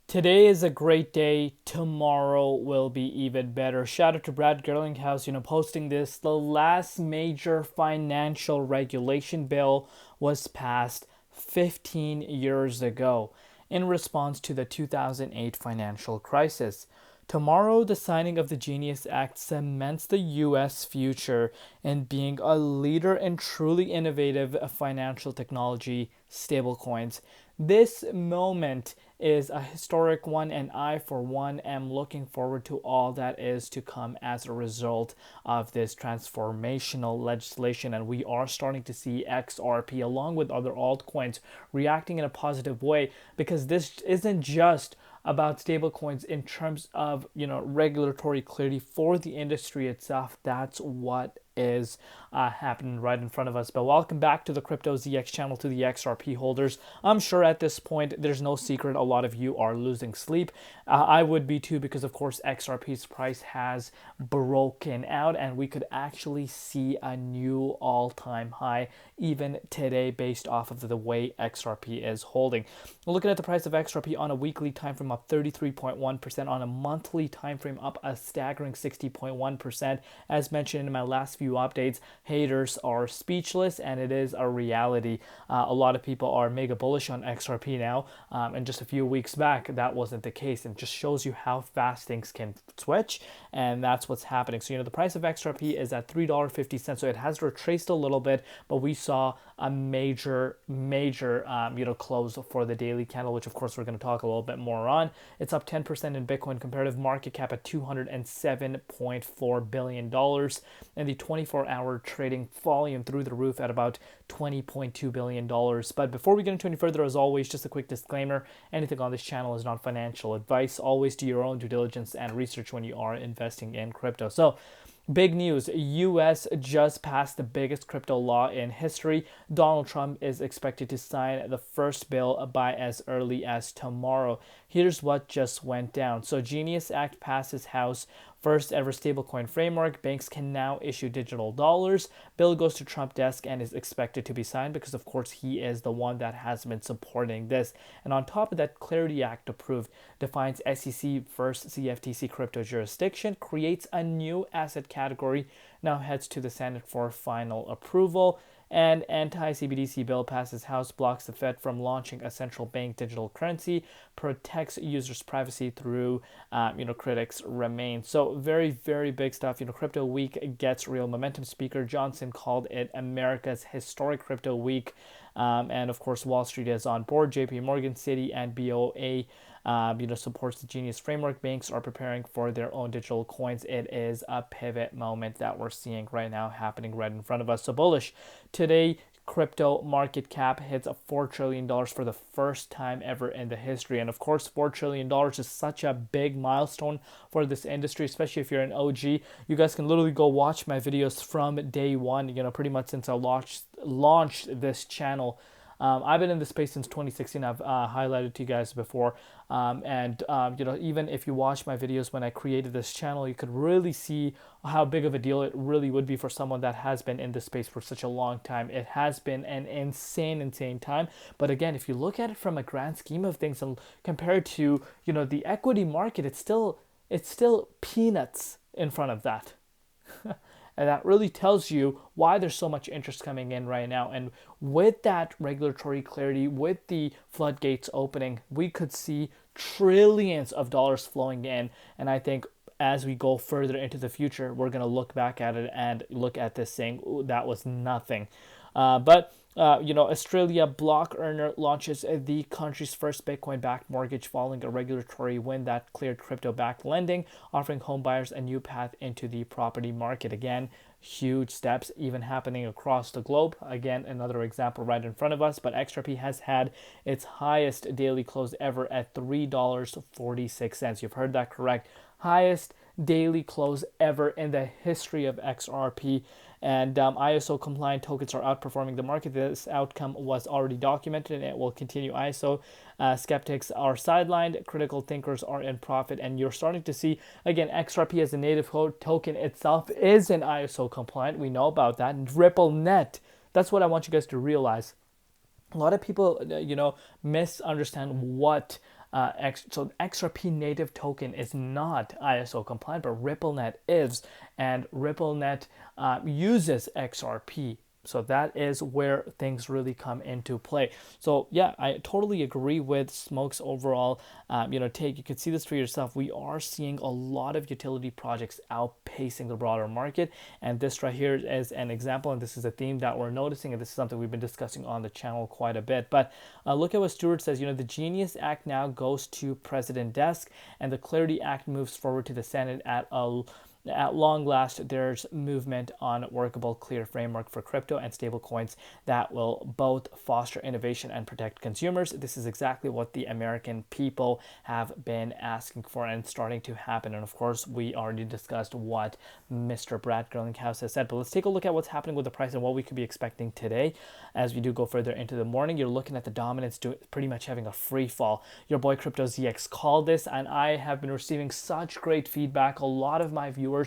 Today is a great day. Tomorrow will be even better. Shout out to Brad Gerlinghouse, posting this. The last major financial regulation bill was passed 15 years ago in response to the 2008 financial crisis. Tomorrow, the signing of the Genius Act cements the U.S. future in being a leader in truly innovative financial technology, stablecoins. This moment is a historic one, and I, for one, am looking forward to all that is to come as a result of this transformational legislation. And we are starting to see XRP, along with other altcoins, reacting in a positive way, because this isn't just about stablecoins in terms of regulatory clarity for the industry itself. That's what is happening right in front of us. But welcome back to the Crypto ZX channel, to the XRP holders. I'm sure at this point there's no secret a lot of you are losing sleep. I would be too, because of course XRP's price has broken out and we could actually see a new all-time high even today based off of the way XRP is holding. Looking at the price of XRP on a weekly time frame, up 33.1%, on a monthly time frame up a staggering 60.1%. As mentioned in my last few updates, haters are speechless, and it is a reality. A lot of people are mega bullish on XRP now, and just a few weeks back that wasn't the case, and just shows you how fast things can switch, and that's what's happening. So the price of XRP is at $3.50, so it has retraced a little bit, but we saw a major close for the daily candle, which of course we're going to talk a little bit more on. It's up 10% in Bitcoin, comparative market cap at $207.4 billion, and the 24-hour trading volume through the roof at about $20.2 billion. But before we get into any further, as always, just a quick disclaimer: anything on this channel is not financial advice. Always do your own due diligence and research when you are investing in crypto. So, big news: U.S. just passed the biggest crypto law in history. Donald Trump is expected to sign the first bill by as early as tomorrow. Here's what just went down. So, Genius Act passes House. First ever stablecoin framework. Banks can now issue digital dollars. Bill goes to Trump desk and is expected to be signed, because of course he is the one that has been supporting this. And on top of that, Clarity Act approved, defines SEC first CFTC crypto jurisdiction, creates a new asset category, now heads to the Senate for final approval. And anti-CBDC bill passes House, blocks the Fed from launching a central bank digital currency, protects users' privacy through, critics remain. So very, very big stuff. Crypto week gets real momentum. Speaker Johnson called it America's historic crypto week. And of course, Wall Street is on board. JP Morgan, Citi, and BOA supports the Genius framework. Banks are preparing for their own digital coins. It is a pivot moment that we're seeing right now happening right in front of us. So bullish. Today, crypto market cap hits $4 trillion for the first time ever in the history. And of course, $4 trillion is such a big milestone for this industry, especially if you're an OG. You guys can literally go watch my videos from day one, pretty much since I launched this channel. I've been in this space since 2016. I've highlighted to you guys before. Even if you watch my videos when I created this channel, you could really see how big of a deal it really would be for someone that has been in this space for such a long time. It has been an insane time. But again, if you look at it from a grand scheme of things and compared to, the equity market, it's still peanuts in front of that. And that really tells you why there's so much interest coming in right now. And with that regulatory clarity, with the floodgates opening, we could see trillions of dollars flowing in. And I think as we go further into the future, we're going to look back at it and look at this saying, "Ooh, that was nothing." Australia block earner launches the country's first Bitcoin-backed mortgage following a regulatory win that cleared crypto-backed lending, offering home buyers a new path into the property market. Again, huge steps even happening across the globe. Again, another example right in front of us, but XRP has had its highest daily close ever at $3.46. You've heard that correct. Highest daily close ever in the history of XRP. And ISO compliant tokens are outperforming the market. This outcome was already documented and it will continue. ISO skeptics are sidelined, critical thinkers are in profit, and you're starting to see, again, XRP as a native token itself is an ISO compliant. We know about that. And Ripple Net, that's what I want you guys to realize. A lot of people, misunderstand what So XRP native token is not ISO compliant, but RippleNet is, and RippleNet uses XRP. So that is where things really come into play. So yeah, I totally agree with Smoke's overall, take. You can see this for yourself. We are seeing a lot of utility projects outpacing the broader market, and this right here is an example. And this is a theme that we're noticing, and this is something we've been discussing on the channel quite a bit. But look at what Stewart says. The Genius Act now goes to President desk, and the Clarity Act moves forward to the Senate at long last. There's movement on workable, clear framework for crypto and stablecoins that will both foster innovation and protect consumers. This is exactly what the American people have been asking for and starting to happen. And of course, we already discussed what Mr. Brad Garlinghouse has said. But let's take a look at what's happening with the price and what we could be expecting today. As we do go further into the morning, you're looking at the dominance pretty much having a free fall. Your boy Crypto ZX called this, and I have been receiving such great feedback. A lot of my viewers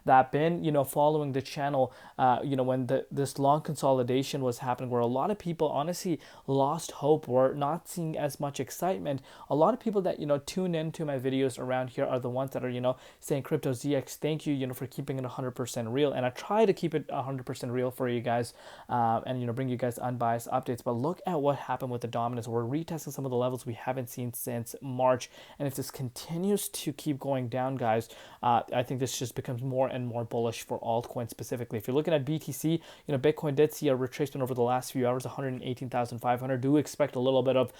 that have been, following the channel, when this long consolidation was happening, where a lot of people honestly lost hope, were not seeing as much excitement. A lot of people that, tune into my videos around here are the ones that are, saying, Crypto ZX, thank you, for keeping it 100% real. And I try to keep it 100% real for you guys, and, bring you guys unbiased updates. But look at what happened with the dominance. We're retesting some of the levels we haven't seen since March. And if this continues to keep going down, guys, I think this just becomes more and more bullish for altcoins specifically. If you're looking at BTC, Bitcoin did see a retracement over the last few hours, 118,500. Do expect a little bit of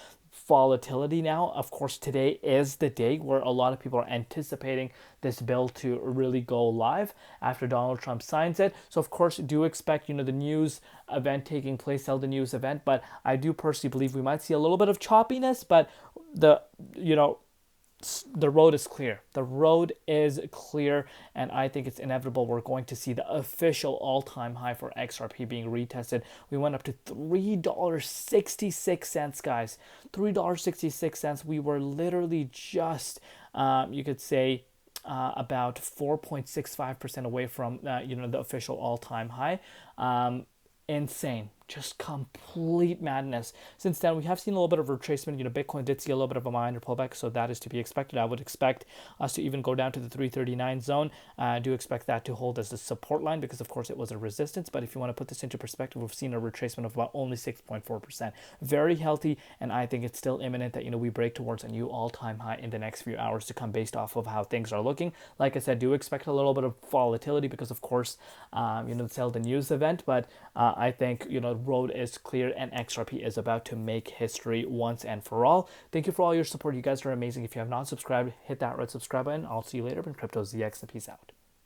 volatility now. Of course, today is the day where a lot of people are anticipating this bill to really go live after Donald Trump signs it. So of course, do expect, the news event taking place, the news event, but I do personally believe we might see a little bit of choppiness, but the road is clear. The road is clear, and I think it's inevitable. We're going to see the official all-time high for XRP being retested. We went up to $3.66, guys. $3.66. We were literally just, you could say, about 4.65% away from, the official all-time high. Insane. Just complete madness. Since then, we have seen a little bit of retracement. Bitcoin did see a little bit of a minor pullback, so that is to be expected. I would expect us to even go down to the 339 zone. I do expect that to hold as the support line because, of course, it was a resistance. But if you want to put this into perspective, we've seen a retracement of about only 6.4%. Very healthy, and I think it's still imminent that, we break towards a new all-time high in the next few hours to come based off of how things are looking. Like I said, do expect a little bit of volatility because, of course, it's held the news event. But I think, road is clear and XRP is about to make history once and for all. Thank you for all your support. You guys are amazing. If you have not subscribed, hit that red subscribe button. I'll see you later. Been Crypto ZX, and peace out.